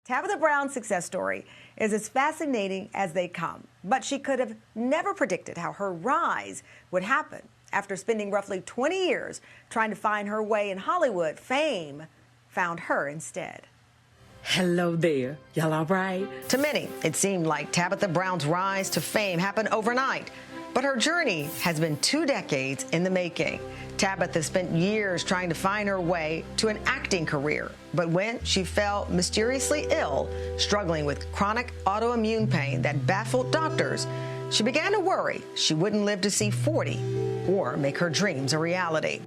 Tabitha Brown's success story is as fascinating as they come, but she could have never predicted how her rise would happen. After spending roughly 20 years trying to find her way in Hollywood, fame found her instead. Hello there. Y'all all right? To many, it seemed like Tabitha Brown's rise to fame happened overnight, but her journey has been 2 decades in the making. Tabitha spent years trying to find her way to an acting career, but when she fell mysteriously ill, struggling with chronic autoimmune pain that baffled doctors, she began to worry she wouldn't live to see 40 or make her dreams a reality.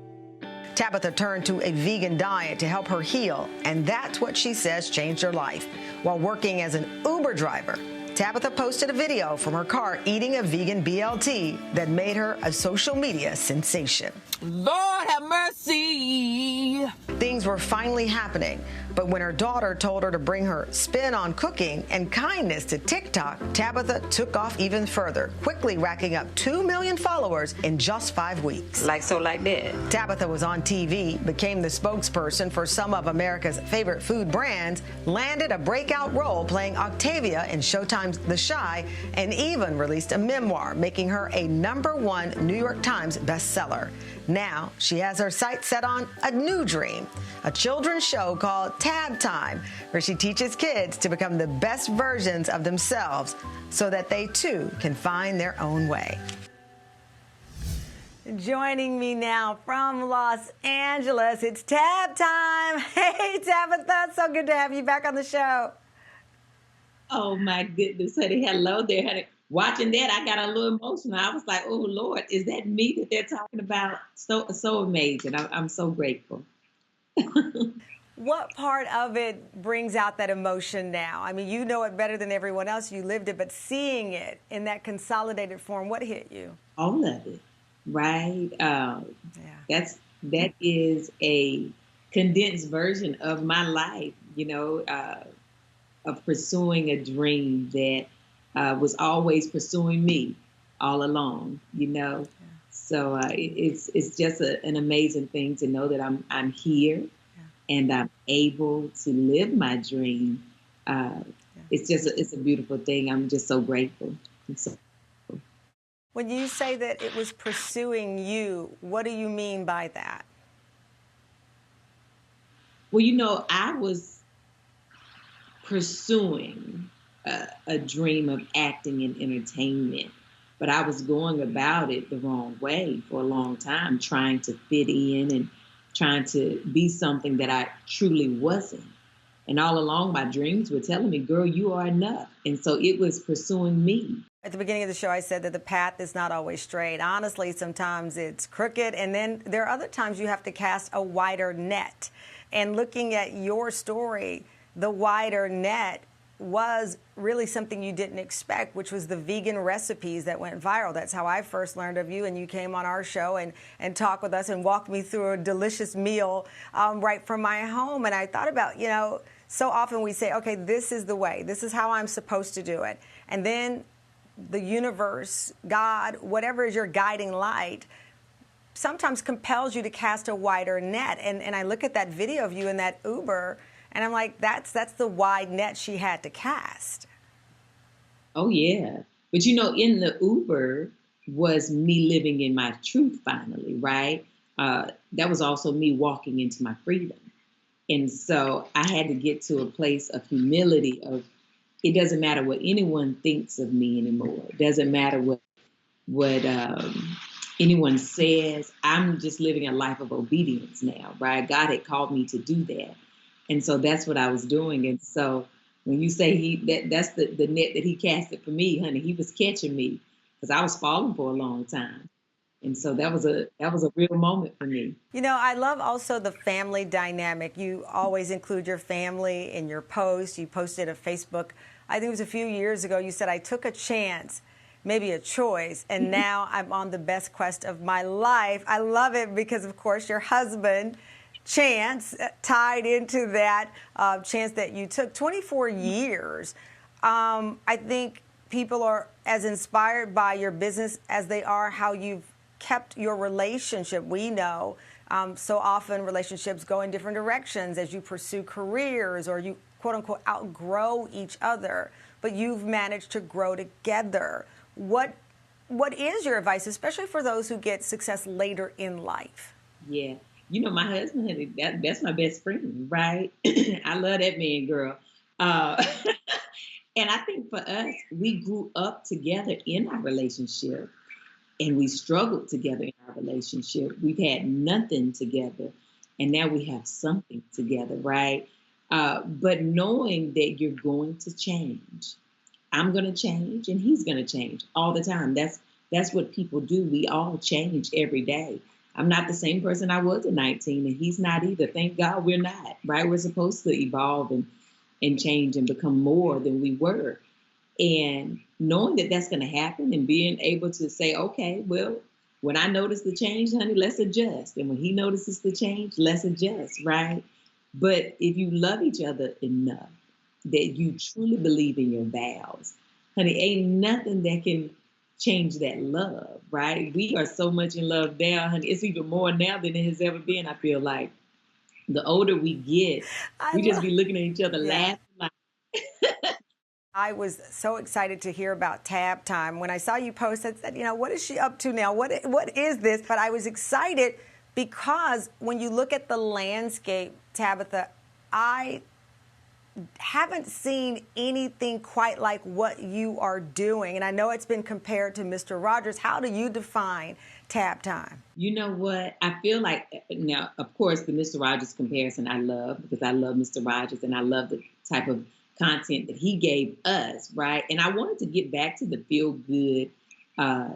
Tabitha turned to a vegan diet to help her heal, and that's what she says changed her life. While working as an Uber driver, Tabitha posted a video from her car eating a vegan BLT that made her a social media sensation. Lord have mercy. Things were finally happening, but when her daughter told her to bring her spin on cooking and kindness to TikTok, Tabitha took off even further, quickly racking up 2 million followers in just 5 weeks. Like that. Tabitha was on TV, became the spokesperson for some of America's favorite food brands, landed a breakout role playing Octavia in Showtime's The Chi, and even released a memoir, making her a #1 New York Times bestseller. Now, she has her sights set on a new dream, a children's show called Tab Time, where she teaches kids to become the best versions of themselves so that they too can find their own way. Joining me now from Los Angeles, it's Tab Time. Hey, Tabitha, so good to have you back on the show. Oh, my goodness, honey. Hello there, honey. Watching that, I got a little emotional. I was like, oh, Lord, is that me that they're talking about? So amazing. I'm so grateful. What part of it brings out that emotion now? I mean, you know it better than everyone else. You lived it, but seeing it in that consolidated form, what hit you? All of it, right? That is a condensed version of my life, of pursuing a dream that was always pursuing me all along, Yeah. So it's just an amazing thing to know that I'm here and I'm able to live my dream. It's a beautiful thing. I'm just so grateful. When you say that it was pursuing you, what do you mean by that? Well, I was pursuing a dream of acting and entertainment, but I was going about it the wrong way for a long time, trying to fit in and trying to be something that I truly wasn't. And all along, my dreams were telling me, girl, you are enough. And so it was pursuing me. At the beginning of the show, I said that the path is not always straight. Honestly, sometimes it's crooked, and then there are other times you have to cast a wider net. And looking at your story, the wider net was really something you didn't expect, which was the vegan recipes that went viral. That's how I first learned of you, and you came on our show and talked with us and walked me through a delicious meal right from my home. And I thought about, so often we say, okay, this is the way. This is how I'm supposed to do it. And then the universe, God, whatever is your guiding light, sometimes compels you to cast a wider net. And I look at that video of you in that Uber, and I'm like, that's the wide net she had to cast. Oh, yeah. But, in the Uber was me living in my truth finally, right? That was also me walking into my freedom. And so I had to get to a place of humility of it doesn't matter what anyone thinks of me anymore. It doesn't matter what anyone says. I'm just living a life of obedience now, right? God had called me to do that. And so that's what I was doing. And so when you say that's the net that he casted for me, honey, he was catching me because I was falling for a long time. And so that was a real moment for me. I love also the family dynamic. You always include your family in your posts. You posted a Facebook, I think it was a few years ago, you said, I took a chance, maybe a choice, and now I'm on the best quest of my life. I love it because, of course, your husband, Chance, tied into that chance that you took. 24 years. I think people are as inspired by your business as they are how you've kept your relationship. We know so often relationships go in different directions as you pursue careers or you quote unquote outgrow each other, but you've managed to grow together. What is your advice, especially for those who get success later in life? Yeah. You know, my husband, honey, that's my best friend, right? I love that man, girl. Uh, and I think for us, we grew up together in our relationship and we struggled together in our relationship. We've had nothing together and now we have something together, right? But knowing that you're going to change, I'm going to change and he's going to change all the time. That's what people do. We all change every day. I'm not the same person I was at 19 and he's not either. Thank God we're not, right? We're supposed to evolve and change and become more than we were. And knowing that that's going to happen and being able to say, okay, well, when I notice the change, honey, let's adjust. And when he notices the change, let's adjust, right? But if you love each other enough that you truly believe in your vows, honey, ain't nothing that can change that love, right? We are so much in love now, honey. It's even more now than it has ever been, I feel like. The older we get, we just be looking at each other laughing like, I was so excited to hear about Tab Time. When I saw you post, I said, you know, what is she up to now? What is this? But I was excited because when you look at the landscape, Tabitha, I haven't seen anything quite like what you are doing. And I know it's been compared to Mr. Rogers. How do you define Tab Time? you know what? I feel like now, of course, the Mr. Rogers comparison I love because I love Mr. Rogers and I love the type of content that he gave us, right? And I wanted to get back to the feel good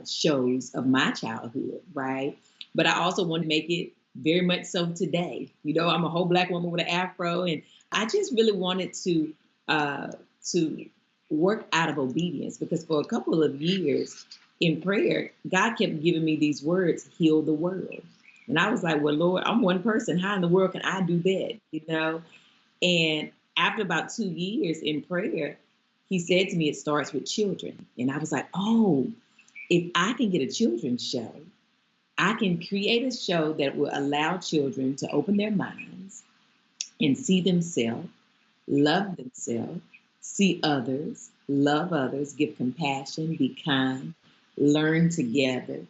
shows of my childhood, right? But I also want to make it very much so today. You know, I'm a whole Black woman with an afro, and I just really wanted to work out of obedience because for a couple of years in prayer, God kept giving me these words, heal the world. And I was like, well, Lord, I'm one person. How in the world can I do that? You know? And after about 2 years in prayer, he said to me, it starts with children. And I was like, oh, if I can get a children's show, I can create a show that will allow children to open their minds and see themselves, love themselves, see others, love others, give compassion, be kind, learn together.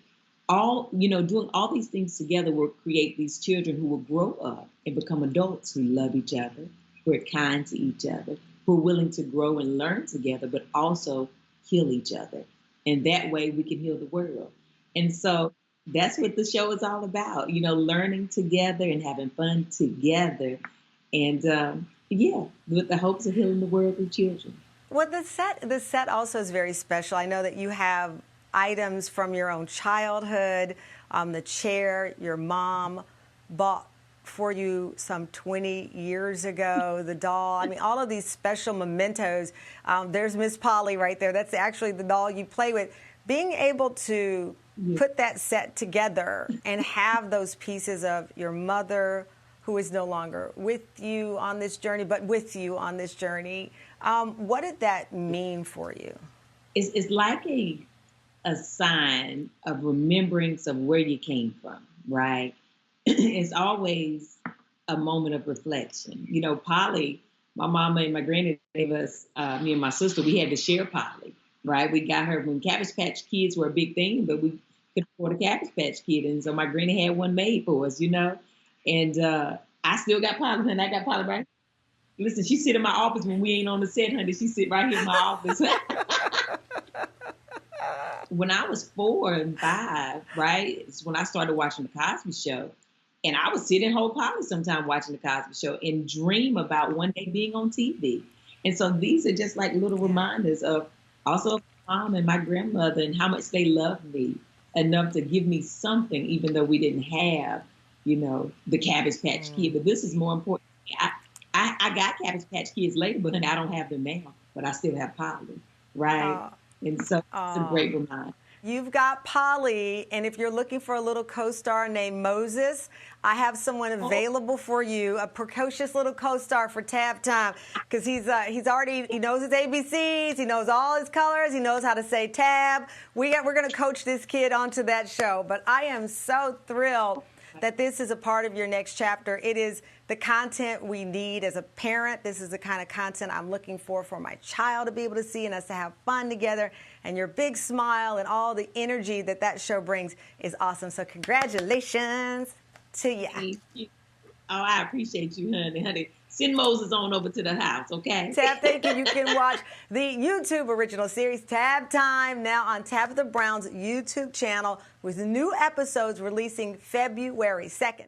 All, you know, doing all these things together will create these children who will grow up and become adults who love each other, who are kind to each other, who are willing to grow and learn together, but also heal each other. And that way we can heal the world. And so that's what the show is all about, you know, learning together and having fun together. And yeah, with the hopes of healing the world through children. Well, the set also is very special. I know that you have items from your own childhood, the chair your mom bought for you some 20 years ago, the doll. I mean, all of these special mementos. There's Miss Polly right there. That's actually the doll you play with. Being able to put that set together and have those pieces of your mother, who is no longer with you on this journey, but with you on this journey, what did that mean for you? It's like a sign of remembrance of where you came from, right? It's always a moment of reflection. You know, Polly, my mama and my granny gave us, me and my sister, we had to share Polly, right? We got her when Cabbage Patch Kids were a big thing, but we could afford a Cabbage Patch Kid. And so my granny had one made for us, you know? And I still got Polly, and I got Polly right. Listen, she sit in my office when we ain't on the set, honey. She sit right here in my office. When I was 4 and 5, right, it's when I started watching The Cosby Show. And I would sit and hold Polly sometime watching The Cosby Show and dream about one day being on TV. And so these are just like little reminders of also my mom and my grandmother and how much they loved me enough to give me something, even though we didn't have, you know, the Cabbage Patch Kid. But this is more important. I got Cabbage Patch Kids later, but I don't have them now. But I still have Polly, right? And so it's a great reminder. You've got Polly, and if you're looking for a little co-star named Moses, I have someone available for you, a precocious little co-star for Tab Time, because he knows his ABCs, he knows all his colors, he knows how to say tab. We're going to coach this kid onto that show, but I am so thrilled that this is a part of your next chapter. It is the content we need as a parent. This is the kind of content I'm looking for my child to be able to see and us to have fun together. And your big smile and all the energy that show brings is awesome. So congratulations to you. Thank you. Oh, I appreciate you, honey. Send Moses on over to the house, okay? Tab, thank you. You can watch the YouTube original series, Tab Time, now on Tabitha Brown's YouTube channel with new episodes releasing February 2nd.